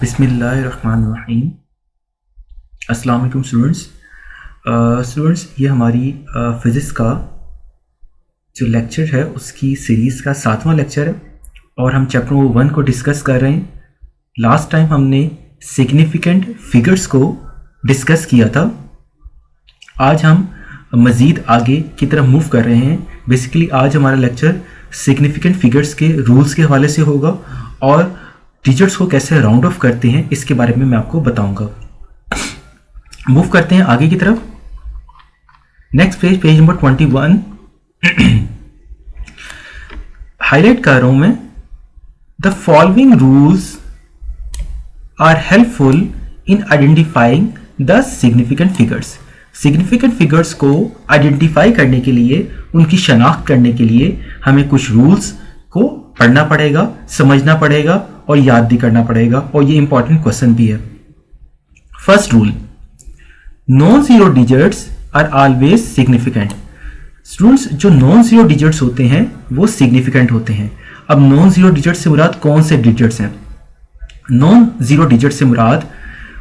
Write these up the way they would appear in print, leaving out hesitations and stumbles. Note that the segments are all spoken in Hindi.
बिस्मिल्लाहिर्रहमानिर्रहीम। अस्सलाम वालेकुम स्टूडेंट्स, ये हमारी फ़िज़िक्स का जो लेक्चर है उसकी सीरीज़ का 7वां लेक्चर है और हम चैप्टर नंबर 1 को डिस्कस कर रहे हैं। लास्ट टाइम हमने सिग्निफिकेंट फिगर्स को डिस्कस किया था। आज हम मज़ीद आगे की तरफ मूव कर रहे हैं। बेसिकली आज हमारा लेक्चर सिग्निफिकेंट फिगर्स के रूल्स के हवाले से होगा और डिजिट्स को कैसे राउंड ऑफ करते हैं इसके बारे में मैं आपको बताऊंगा। मूव करते हैं आगे की तरफ। नेक्स्ट पेज नंबर 21 हाईलाइट कर रहा हूं मैं। The following rules are helpful in identifying the significant figures. Significant figures को आइडेंटिफाई करने के लिए, उनकी शनाख्त करने के लिए हमें कुछ रूल्स को पढ़ना पड़ेगा, समझना पड़ेगा और याद भी करना पड़ेगा, और ये इंपॉर्टेंट क्वेश्चन भी है। First rule, non zero digits are always significant. Students, जो नॉन जीरो डिजिट्स होते हैं वो सिग्निफिकेंट होते हैं। अब नॉन जीरो डिजिट से मुराद कौन से डिजिट्स हैं? नॉन जीरो डिजिट से मुराद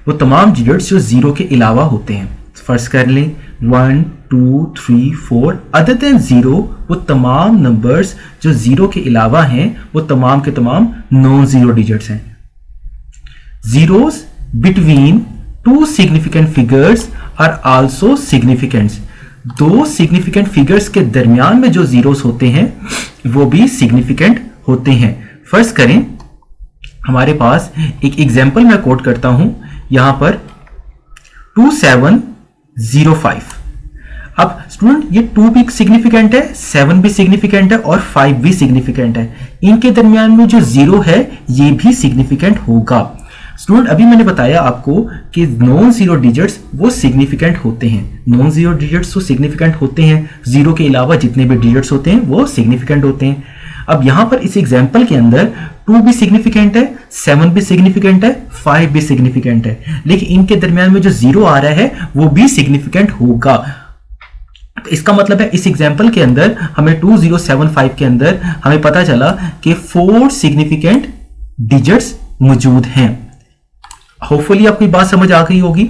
वो तमाम डिजिट्स जो जीरो के अलावा होते हैं। फर्स्ट कर लें 1, 2, 3, 4 अदर देन जीरो, वो तमाम नंबर्स जो जीरो के अलावा हैं वो तमाम के तमाम नॉन जीरो डिजिट्स हैं। Zeros between two significant figures are also significants. दो सिग्निफिकेंट फिगर्स के दरमियान में जो जीरोस होते हैं वो भी सिग्निफिकेंट होते हैं। फर्स्ट करें, हमारे पास एक एग्जाम्पल मैं कोट करता हूं यहां पर 2705। अब स्टूडेंट, ये 2 भी सिग्निफिकेंट है, 7 भी सिग्निफिकेंट है और 5 भी सिग्निफिकेंट है। इनके दरमियान में जो जीरो है ये भी सिग्निफिकेंट होगा। स्टूडेंट, अभी मैंने बताया आपको कि नॉन जीरो डिजिट्स वो सिग्निफिकेंट होते हैं। नॉन जीरो डिजिट्स तो सिग्निफिकेंट होते हैं, जीरो के अलावा जितने भी डिजिट्स होते हैं वो सिग्निफिकेंट होते हैं। अब यहां पर इस एग्जाम्पल के अंदर 2 भी सिग्निफिकेंट है, 7 भी सिग्निफिकेंट है, 5 भी सिग्निफिकेंट है, लेकिन इनके दरमियान में जो जीरो आ रहा है वो भी सिग्निफिकेंट होगा। तो इसका मतलब है इस एग्जाम्पल के अंदर हमें 2075 के अंदर हमें पता चला कि 4 सिग्निफिकेंट डिजिट्स मौजूद हैं। होपफुली आपको बात समझ आ गई होगी।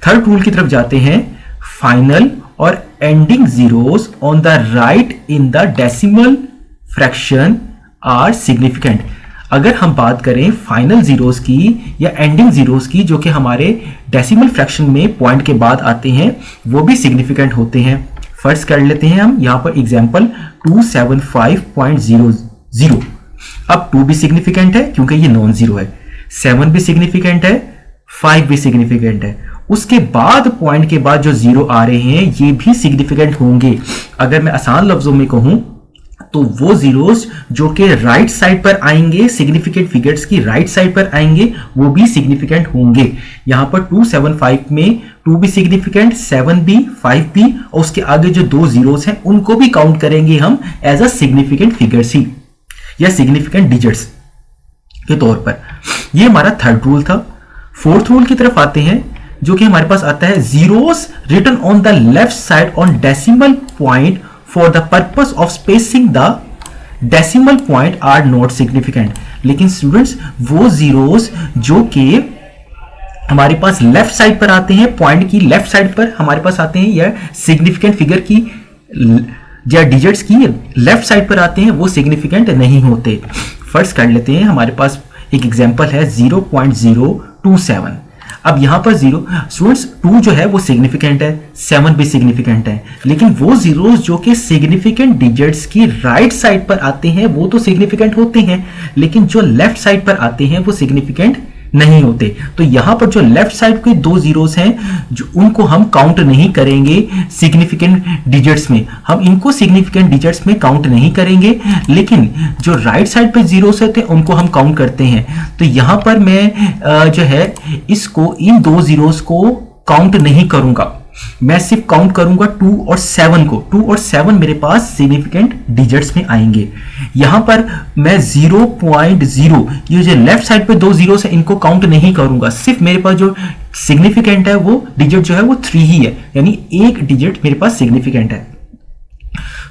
थर्ड रूल की तरफ जाते हैं। फाइनल और ending zeros on the right in the decimal fraction are significant. अगर हम बात करें फाइनल जीरोस की या एंडिंग जीरोस की जो कि हमारे डेसिमल फ्रैक्शन में पॉइंट के बाद आते हैं वो भी सिग्निफिकेंट होते हैं। फर्स्ट कर लेते हैं हम यहां पर एग्जांपल 275.00। अब 2 भी सिग्निफिकेंट है क्योंकि ये नॉन जीरो है, 7 भी सिग्निफिकेंट है, 5 भी सिग्निफिकेंट है। उसके बाद पॉइंट के बाद जो जीरो आ रहे हैं ये भी सिग्निफिकेंट होंगे। अगर मैं आसान लफ्जों में कहूं तो वो जीरोस जो कि राइट साइड पर आएंगे, सिग्निफिकेंट फिगर्स की राइट साइड पर आएंगे, वो भी सिग्निफिकेंट होंगे। यहां पर 275 में 2 भी सिग्निफिकेंट, 7 भी, 5 भी, और उसके आगे जो 2 जीरोस हैं उनको भी काउंट करेंगे हम एज अ सिग्निफिकेंट फिगर्स ही या सिग्निफिकेंट डिजिट्स के तौर पर। ये हमारा थर्ड रूल था। फोर्थ रूल की तरफ आते हैं जो कि हमारे पास आता है zeros written on the left side on decimal point for the purpose of spacing the decimal point are not significant. लेकिन स्टूडेंट्स, वो जीरोस जो कि हमारे पास लेफ्ट साइड पर आते हैं, पॉइंट की लेफ्ट साइड पर हमारे पास आते हैं या सिग्निफिकेंट फिगर की या डिजिट्स की लेफ्ट साइड पर आते हैं, वो सिग्निफिकेंट नहीं होते। फर्स्ट कर लेते हैं, हमारे पास एक एग्जांपल है 0.027। अब यहां पर जीरो स्टूडेंट्स 2 जो है वो सिग्निफिकेंट है, 7 भी सिग्निफिकेंट है, लेकिन वो जीरोस जो कि सिग्निफिकेंट डिजिट्स की राइट साइड पर आते हैं वो तो सिग्निफिकेंट होते हैं, लेकिन जो लेफ्ट साइड पर आते हैं वो सिग्निफिकेंट नहीं होते। तो यहां पर जो लेफ्ट साइड के 2 जीरोस हैं जो उनको हम काउंट नहीं करेंगे सिग्निफिकेंट डिजिट्स में, हम इनको सिग्निफिकेंट डिजिट्स में काउंट नहीं करेंगे, लेकिन जो राइट साइड पे जीरोस होते हैं उनको हम काउंट करते हैं। तो यहां पर मैं जो है इसको इन 2 जीरोस को काउंट नहीं करूंगा, मैं सिर्फ काउंट करूंगा 2 और 7 को। 2 और 7 मेरे पास सिग्निफिकेंट डिजिट्स में आएंगे। यहां पर मैं 0.0 ये जो लेफ्ट साइड पे 2 जीरो है इनको काउंट नहीं करूंगा, सिर्फ मेरे पास जो सिग्निफिकेंट है वो डिजिट जो है वो 3 ही है, यानी एक डिजिट मेरे पास सिग्निफिकेंट है।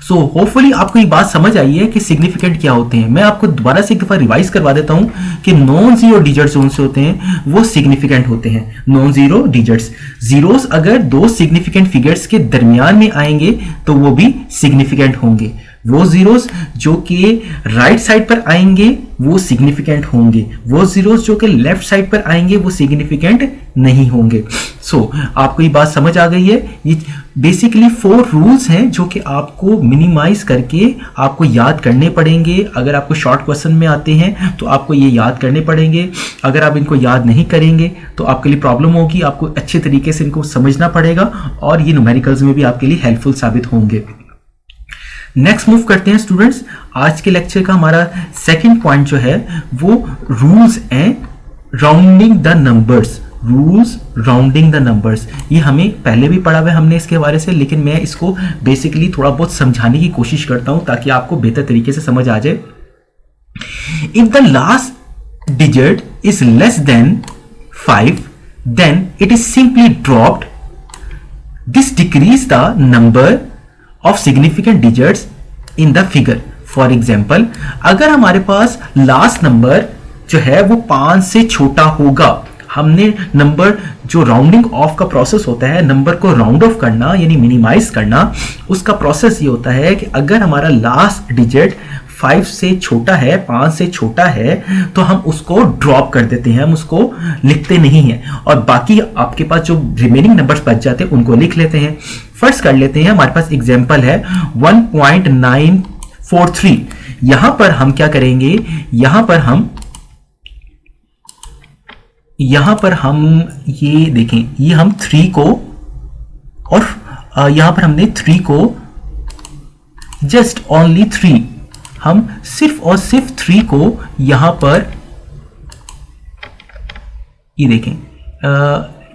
सो होपफुली आपको ये बात समझ आई है कि सिग्निफिकेंट क्या होते हैं। मैं आपको दोबारा से एक दफा रिवाइज करवा देता हूं कि नॉन जीरो डिजिट्स जो से होते हैं वो सिग्निफिकेंट होते हैं। नॉन जीरो डिजिट्स, जीरोस अगर दो सिग्निफिकेंट फिगर्स के दरमियान में आएंगे तो वो भी सिग्निफिकेंट होंगे। वो जीरोस जो कि राइट साइड पर आएंगे वो सिग्निफिकेंट होंगे, वो जीरोस जो कि लेफ्ट साइड पर आएंगे वो सिग्निफिकेंट नहीं होंगे। सो आपको ये बात समझ आ गई है। ये बेसिकली 4 रूल्स हैं जो कि आपको मिनिमाइज करके आपको याद करने पड़ेंगे। अगर आपको शॉर्ट क्वेश्चन में आते हैं तो आपको ये याद करने पड़ेंगे। अगर आप इनको याद नहीं करेंगे तो आपके लिए प्रॉब्लम होगी, आपको अच्छे तरीके से इनको समझना पड़ेगा और ये न्यूमेरिकल्स में भी आपके लिए हेल्पफुल साबित होंगे। नेक्स्ट मूव करते हैं स्टूडेंट्स। आज के लेक्चर का हमारा सेकंड पॉइंट जो है वो rules and rounding the numbers. Rules rounding the numbers, ये हमें पहले भी पढ़ा हुआ है हमने इसके बारे से, लेकिन मैं इसको बेसिकली थोड़ा बहुत समझाने की कोशिश करता हूं ताकि आपको बेहतर तरीके से समझ आ जाए। If the last digit is less than 5 then it is simply dropped. This decrease the number of significant digits in the figure. For example, अगर हमारे पास लास्ट नंबर जो है वो 5 से छोटा होगा, हमने नंबर जो राउंडिंग ऑफ का प्रोसेस होता है, नंबर को राउंड ऑफ करना यानी मिनिमाइज करना, उसका प्रोसेस ये होता है कि अगर हमारा लास्ट डिजिट 5 से छोटा है, 5 से छोटा है, तो हम उसको ड्रॉप कर देते हैं, हम उसको लिखते नहीं हैं और बाकी आपके पास जो रिमेनिंग नंबर्स बच जाते हैं उनको लिख लेते हैं। फर्स्ट कर लेते हैं, हमारे पास एग्जांपल है 1.943। यहां पर हम क्या करेंगे, यहां पर हम ये देखें, ये हम 3 को और यहां पर हमने 3 को जस्ट ओनली 3, हम सिर्फ और सिर्फ 3 को यहां पर ये देखें,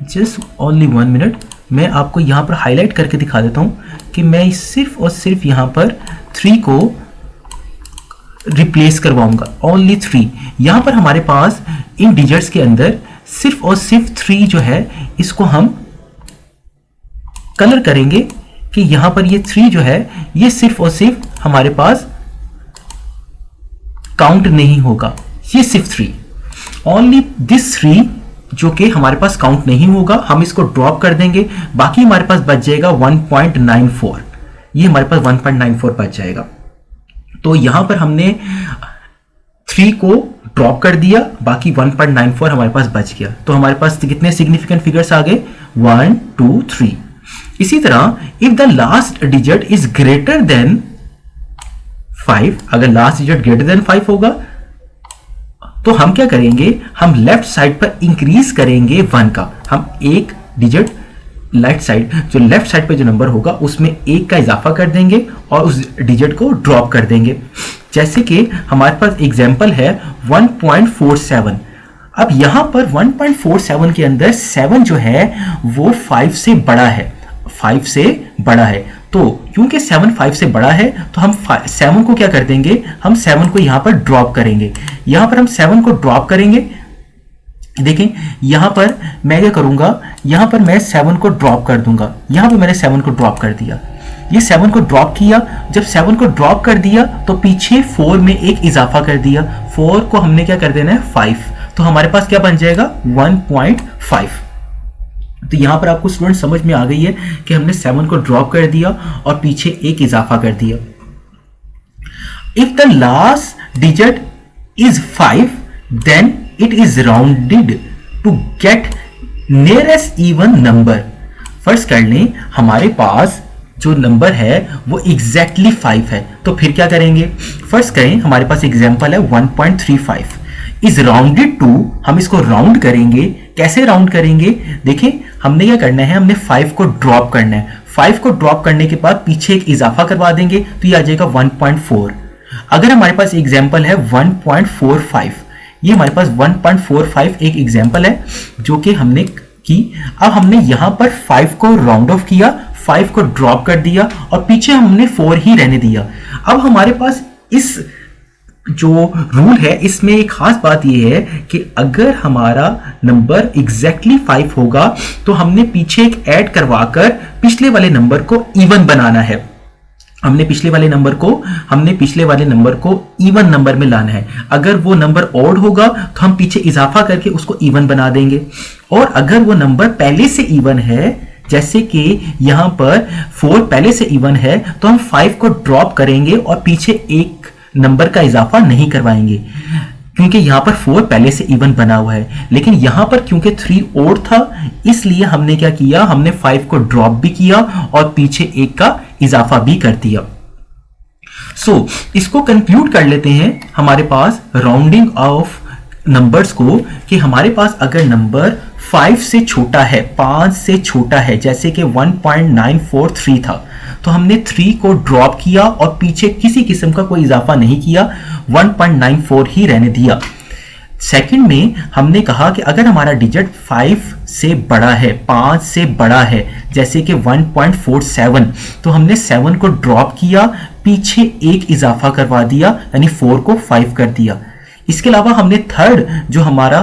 जस्ट ओनली 1 मिनट, मैं आपको यहां पर हाईलाइट करके दिखा देता हूं कि मैं सिर्फ और सिर्फ यहां पर 3 को रिप्लेस करवाऊंगा, ओनली 3। यहां पर हमारे पास इन डिजिट्स के अंदर सिर्फ और सिर्फ 3 जो है इसको हम कलर करेंगे कि यहां पर ये 3 जो है ये सिर्फ और सिर्फ हमारे पास काउंट नहीं होगा, ये सिर्फ 3, ओनली दिस 3 जो कि हमारे पास काउंट नहीं होगा, हम इसको ड्रॉप कर देंगे, बाकी हमारे पास बच जाएगा 1.94, ये हमारे पास 1.94 बच जाएगा। तो यहां पर हमने 3 को ड्रॉप कर दिया, बाकी 1.94 हमारे पास बच गया। तो हमारे पास कितने सिग्निफिकेंट फिगर्स आ गए, 1 2 3। इसी तरह if the last digit is greater than 5, अगर लास्ट डिजिट ग्रेटर देन 5 होगा तो हम क्या करेंगे, हम लेफ्ट साइड पर इंक्रीज करेंगे 1 का, हम एक डिजिट लेफ्ट साइड, जो लेफ्ट साइड पे जो नंबर होगा उसमें 1 का इजाफा कर देंगे और उस डिजिट को ड्रॉप कर देंगे। जैसे कि हमारे पास एग्जांपल है 1.47। अब यहां पर 1.47 के अंदर 7 जो है वो 5 से बड़ा है, 5 से बड़ा है, तो क्योंकि 7 5 से बड़ा है तो हम 7 को क्या कर देंगे, हम 7 को यहां पर ड्रॉप करेंगे। यहां पर हम 7 को ड्रॉप करेंगे, देखें यहां पर मैं क्या करूंगा, यहां पर मैं 7 को ड्रॉप कर दूंगा, यहां पर मैंने 7 को ड्रॉप कर दिया, ये 7 को ड्रॉप किया, जब 7 को ड्रॉप कर दिया तो पीछे 4 में एक इजाफा कर दिया, 4 को हमने क्या कर देना है 5, तो हमारे पास क्या बन जाएगा 1.5। तो यहां पर आपको स्टूडेंट समझ में आ गई है कि हमने 7 को ड्रॉप कर दिया और पीछे एक इजाफा कर दिया। If the last digit is 5 then it is rounded to get nearest even number. First कर लें, हमारे पास जो नंबर है वो एग्जैक्टली 5 है, तो फिर क्या करेंगे, फर्स्ट करें, हमारे पास एग्जांपल है 1.35 इज राउंडेड टू, हम इसको राउंड करेंगे। कैसे राउंड करेंगे, देखें हमने क्या करना है, हमने 5 को ड्रॉप करना है, 5 को ड्रॉप करने के बाद पीछे एक इजाफा करवा देंगे तो ये आ जाएगा 1.4। अगर हमारे पास एग्जांपल है 1.45, ये हमारे पास 1.45 एक एग्जांपल है जो कि हमने की। अब हमने यहां पर 5 को राउंड ऑफ किया, 5 को ड्रॉप कर दिया और पीछे हमने 4 ही रहने दिया। अब हमारे पास इस जो रूल है इसमें एक खास बात यह है कि अगर हमारा नंबर एग्जैक्टली 5 होगा तो हमने पीछे एक ऐड करवाकर पिछले वाले नंबर को इवन बनाना है। हमने पिछले वाले नंबर को इवन नंबर में लाना है। अगर वो नंबर ऑड होगा तो हम पीछे इजाफा करके उसको इवन बना देंगे, और अगर वो नंबर पहले से इवन है, जैसे कि यहां पर 4 पहले से इवन है, तो हम 5 को ड्रॉप करेंगे और पीछे एक नंबर का इजाफा नहीं करवाएंगे, क्योंकि यहां पर 4 पहले से इवन बना हुआ है। लेकिन यहां पर क्योंकि 3 ऑड था, इसलिए हमने क्या किया, हमने 5 को ड्रॉप भी किया और पीछे एक का इजाफा भी कर दिया। सो इसको कंक्लूड कर लेते हैं हमारे पास राउंडिंग ऑफ नंबर्स को, कि हमारे पास अगर नंबर 5 से छोटा है, 5 से छोटा है, जैसे कि 1.943 था, तो हमने 3 को ड्रॉप किया और पीछे किसी किस्म का कोई इजाफा नहीं किया, 1.94 ही रहने दिया। सेकंड में हमने कहा कि अगर हमारा डिजिट 5 से बड़ा है, 5 से बड़ा है, जैसे कि 1.47, तो हमने 7 को ड्रॉप किया, पीछे एक इजाफा करवा दिया, यानी 4 को 5 कर दिया। इसके अलावा हमने थर्ड जो हमारा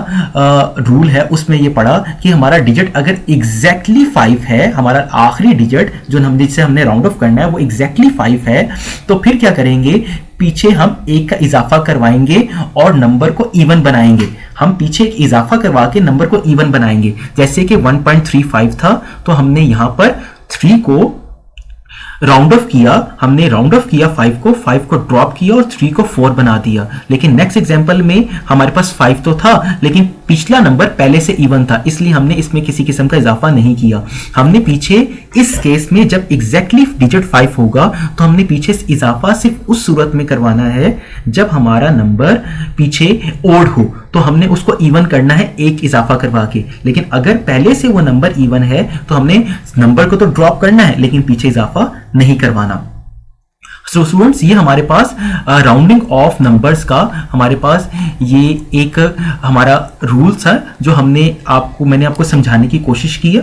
रूल है उसमें ये पढ़ा कि हमारा डिजिट अगर एग्जैक्टली 5 है, हमारा आखिरी डिजिट जो जिससे हमने राउंड ऑफ करना है वो एग्जैक्टली 5 है, तो फिर क्या करेंगे, पीछे हम एक का इजाफा करवाएंगे और नंबर को इवन बनाएंगे। हम पीछे एक इजाफा करवा के नंबर को इवन बनाएंगे। जैसे कि 1.35 था, तो हमने यहां पर 3 को राउंड ऑफ किया, हमने राउंड ऑफ किया 5 को ड्रॉप किया और 3 को 4 बना दिया। लेकिन नेक्स्ट एग्जांपल में हमारे पास 5 तो था, लेकिन पिछला नंबर पहले से इवन था, इसलिए हमने इसमें किसी किस्म का इजाफा नहीं किया। हमने पीछे इस केस में जब एग्जैक्टली डिजिट 5 होगा, तो हमने पीछे इजाफा सिर्फ उस सूरत में करवाना है जब हमारा नंबर पीछे ओड हो, तो हमने उसको इवन करना है एक इजाफा करवा के। लेकिन अगर पहले से वो नंबर इवन है, तो हमने नंबर को तो ड्रॉप करना है, लेकिन पीछे इजाफा नहीं करवाना। सो स्टूडेंट्स, ये हमारे पास राउंडिंग ऑफ नंबर्स का हमारे पास ये एक हमारा रूल्स है जो मैंने आपको समझाने की कोशिश की है।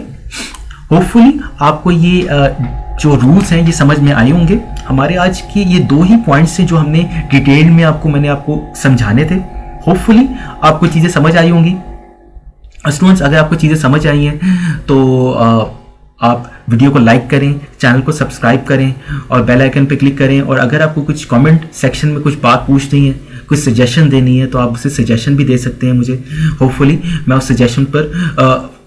होपफुली आपको ये जो रूल्स हैं ये समझ में आए होंगे। हमारे आज के ये 2 ही पॉइंट्स हैं जो हमने डिटेल में मैंने आपको समझाने थे। होपफुली आपको चीजें समझ आई होंगी। स्टूडेंट्स, अगर आपको चीजें समझ आई हैं तो आप वीडियो को लाइक करें, चैनल को सब्सक्राइब करें और बेल आइकन पे क्लिक करें। और अगर आपको कुछ कमेंट सेक्शन में कुछ बात पूछनी है, कुछ सजेशन देनी है, तो आप उसे सजेशन भी दे सकते हैं मुझे। होपफुली मैं उस सजेशन पर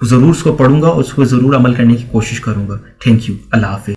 ज़रूर उसको पढ़ूंगा और उसको ज़रूर अमल करने की कोशिश करूंगा। Thank you. अल्लाह हाफिज़।